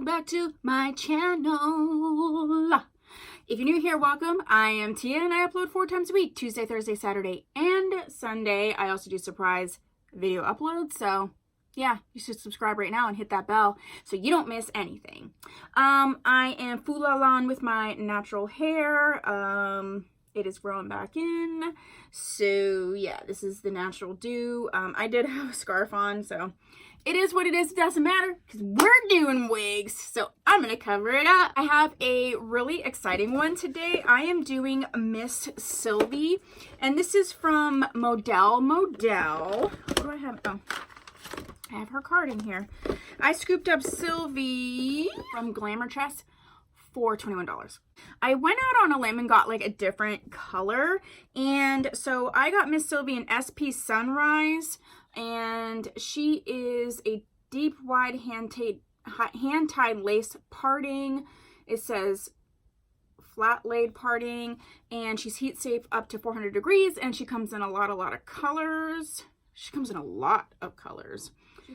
welcome back to my channel. If you're new here, welcome. I am Tia and I upload 4 times a week, Tuesday, Thursday, Saturday, and Sunday. I also do surprise video uploads, so yeah, you should subscribe right now and hit that bell so you don't miss anything. I am foolalon with my natural hair. It is growing back in, so yeah, this is the natural do. I did have a scarf on, so it is what it is. It doesn't matter because we're doing wigs, so I'm gonna cover it up. I have a really exciting one today. I am doing Miss Sylvie, and this is from Model. What do I have? Oh, I have her card in here. I scooped up Sylvie from Glamour Chest for $21. I went out on a limb and got like a different color, and so I got Miss Sylvie in SPSUNRISE, and she is a deep wide hand-tied lace parting. It says flat laid parting, and she's heat safe up to 400 degrees, and she comes in a lot of colors. She comes in a lot of colors. She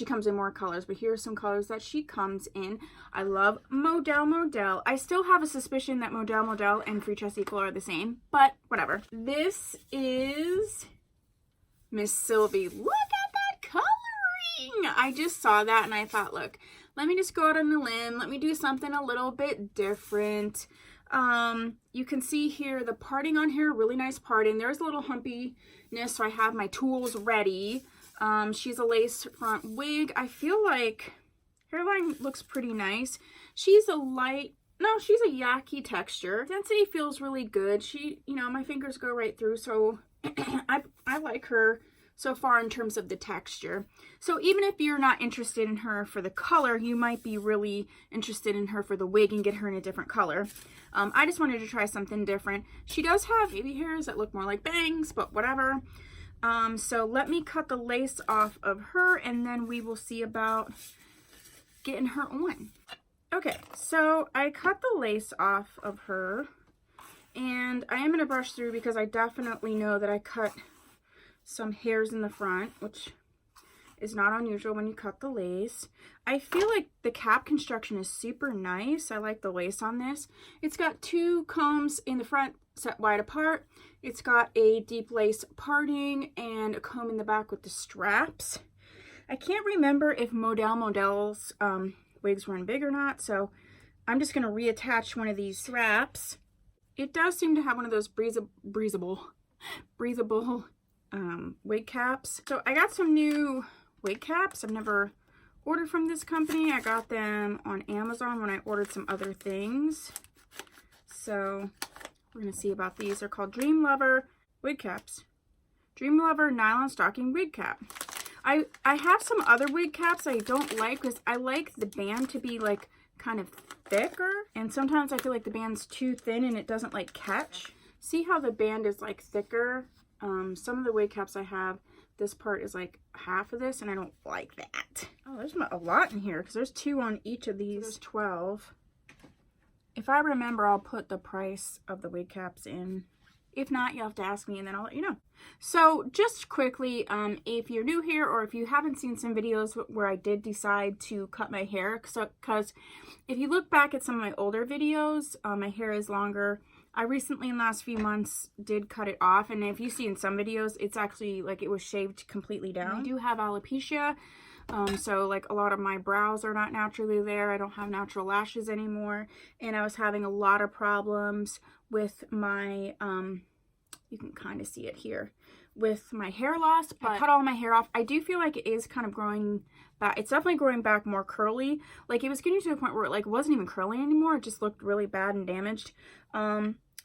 comes in more colors, but here's some colors that she comes in. I love Model. I still have a suspicion that Model and Free Chest Equal are the same, but whatever. This is Miss Sylvie. Look at that coloring! I just saw that and I thought, look, let me just go out on a limb. Let me do something a little bit different. You can see here the parting on here, really nice parting. There's a little humpiness, so I have my tools ready. She's a lace front wig. I feel like hairline looks pretty nice. She's a yucky texture. Density feels really good. My fingers go right through, so I like her so far in terms of the texture. So even if you're not interested in her for the color, you might be really interested in her for the wig and get her in a different color. I just wanted to try something different. She does have baby hairs that look more like bangs, but whatever. So let me cut the lace off of her and then we will see about getting her on. Okay, so I cut the lace off of her and I am going to brush through because I definitely know that I cut some hairs in the front, which is not unusual when you cut the lace. I feel like the cap construction is super nice. I like the lace on this. It's got 2 combs in the front set wide apart. It's got a deep lace parting and a comb in the back with the straps. I can't remember if Model's wigs run big or not, so I'm just going to reattach one of these straps. It does seem to have one of those breathable wig caps. So I got some new wig caps. I've never ordered from this company. I got them on Amazon when I ordered some other things. So we're going to see about these. They're called Dream Lover wig caps. Dream Lover nylon stocking wig cap. I have some other wig caps I don't like because I like the band to be like kind of thicker, and sometimes I feel like the band's too thin and it doesn't like catch. See how the band is like thicker? Some of the wig caps I have, this part is like half of this and I don't like that. Oh, there's a lot in here because there's 2 on each of these. There's 12. If I remember, I'll put the price of the wig caps in. If not, you'll have to ask me and then I'll let you know. So just quickly, if you're new here or if you haven't seen some videos where I did decide to cut my hair, because if you look back at some of my older videos, my hair is longer. I recently in the last few months did cut it off, and if you see in some videos, it's actually like it was shaved completely down. I do have alopecia. So like a lot of my brows are not naturally there. I don't have natural lashes anymore. And I was having a lot of problems with my, you can kind of see it here, with my hair loss. But I cut all my hair off. I do feel like it is kind of growing back. It's definitely growing back more curly. Like it was getting to the point where it like wasn't even curly anymore. It just looked really bad and damaged.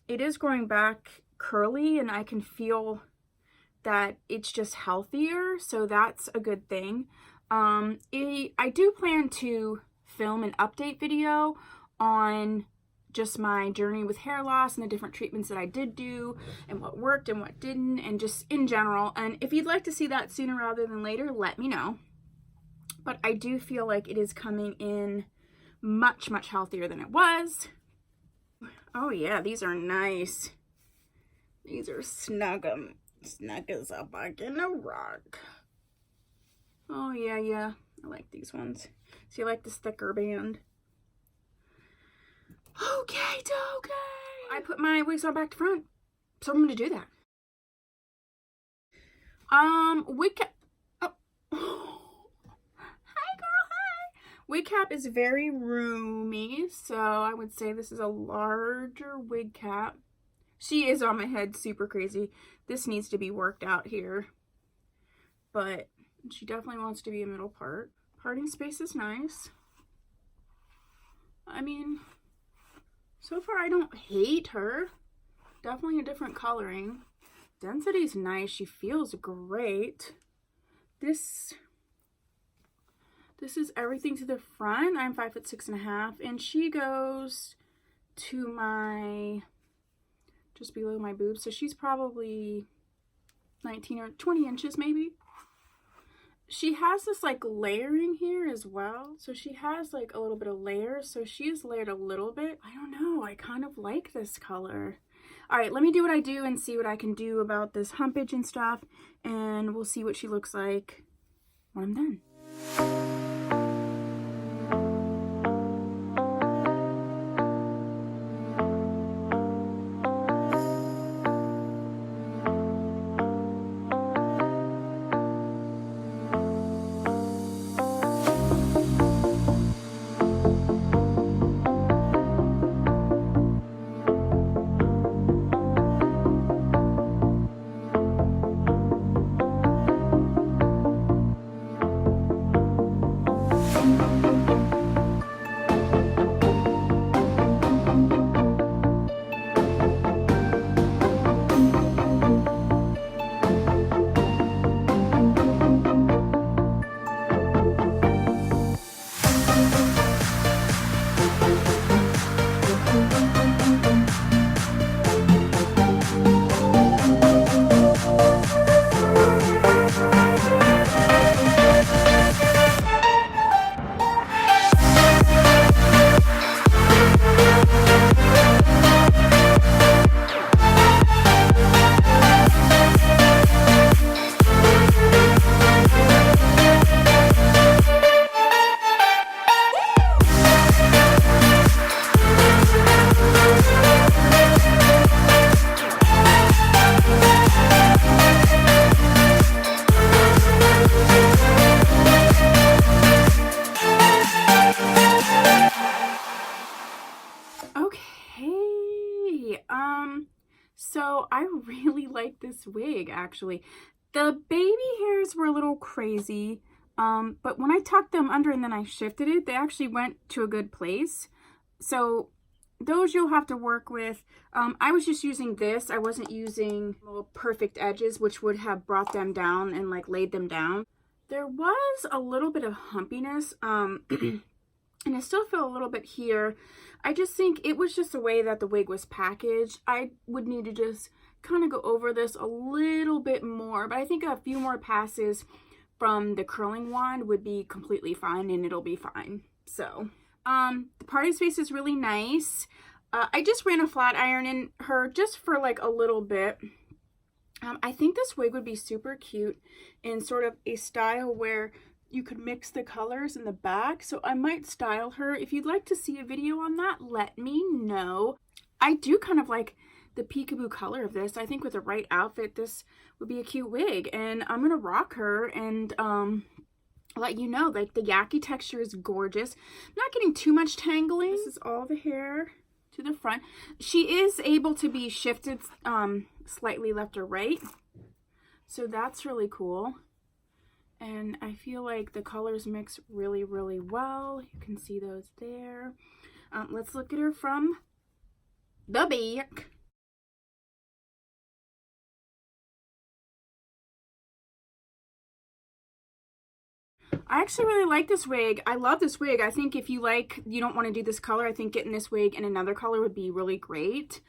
It is growing back curly and I can feel that it's just healthier. So that's a good thing. I do plan to film an update video on just my journey with hair loss and the different treatments that I did do and what worked and what didn't, and just in general. And if you'd like to see that sooner rather than later, let me know. But I do feel like it is coming in much healthier than it was. Oh yeah, these are nice. These are snug as a buck in a rock. Oh yeah, I like these ones. See, I like this thicker band. Okay, I put my wigs on back to front, so I'm gonna do that. Wig cap. Oh. Hi, girl. Hi. Wig cap is very roomy, so I would say this is a larger wig cap. She is on my head, super crazy. This needs to be worked out here, but she definitely wants to be a middle part. Parting space is nice. I mean, so far I don't hate her. Definitely a different coloring. Density's nice. She feels great. This is everything to the front. I'm 5'6.5", and she goes to my, just below my boobs. So she's probably 19 or 20 inches maybe. She has this like layering here as well. So she has like a little bit of layers. So she's layered a little bit. I don't know. I kind of like this color. All right, let me do what I do and see what I can do about this humpage and stuff. And we'll see what she looks like when I'm done. So I really like this wig, actually. The baby hairs were a little crazy, but when I tucked them under and then I shifted it, they actually went to a good place. So those you'll have to work with. I was just using this. I wasn't using little perfect edges, which would have brought them down and like laid them down. There was a little bit of humpiness, and I still feel a little bit here. I just think it was just the way that the wig was packaged. I would need to just kind of go over this a little bit more, but I think a few more passes from the curling wand would be completely fine, and it'll be fine. So the parting space is really nice. I just ran a flat iron in her just for like a little bit. I think this wig would be super cute in sort of a style where you could mix the colors in the back, so I might style her. If you'd like to see a video on that, let me know. I do kind of like the peekaboo color of this. I think with the right outfit, this would be a cute wig, and I'm gonna rock her and let you know, like, the yaki texture is gorgeous. I'm not getting too much tangling. This is all the hair to the front. She is able to be shifted slightly left or right, so that's really cool. And I feel like the colors mix really, really well. You can see those there. Let's look at her from the back. I actually really like this wig. I love this wig. I think if you don't want to do this color, I think getting this wig in another color would be really great.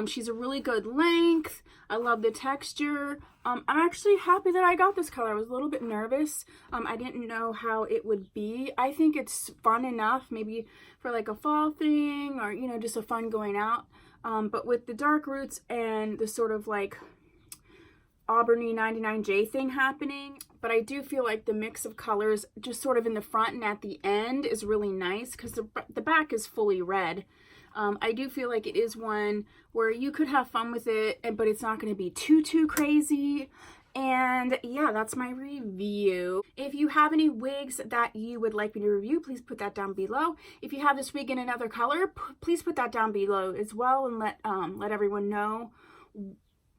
She's a really good length. I love the texture. I'm actually happy that I got this color. I was a little bit nervous. I didn't know how it would be. I think it's fun enough, maybe for like a fall thing, or, you know, just a fun going out. But with the dark roots and the sort of like Auburny 99J thing happening, but I do feel like the mix of colors just sort of in the front and at the end is really nice because the back is fully red. I do feel like it is one where you could have fun with it, but it's not going to be too crazy. And yeah, that's my review. If you have any wigs that you would like me to review, please put that down below. If you have this wig in another color, please put that down below as well, and let everyone know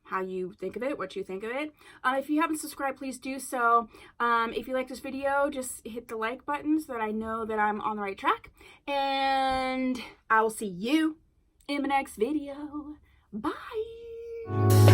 how you think of it, what you think of it. If you haven't subscribed, please do so. If you like this video, just hit the like button so that I know that I'm on the right track. And I will see you in my next video. Bye!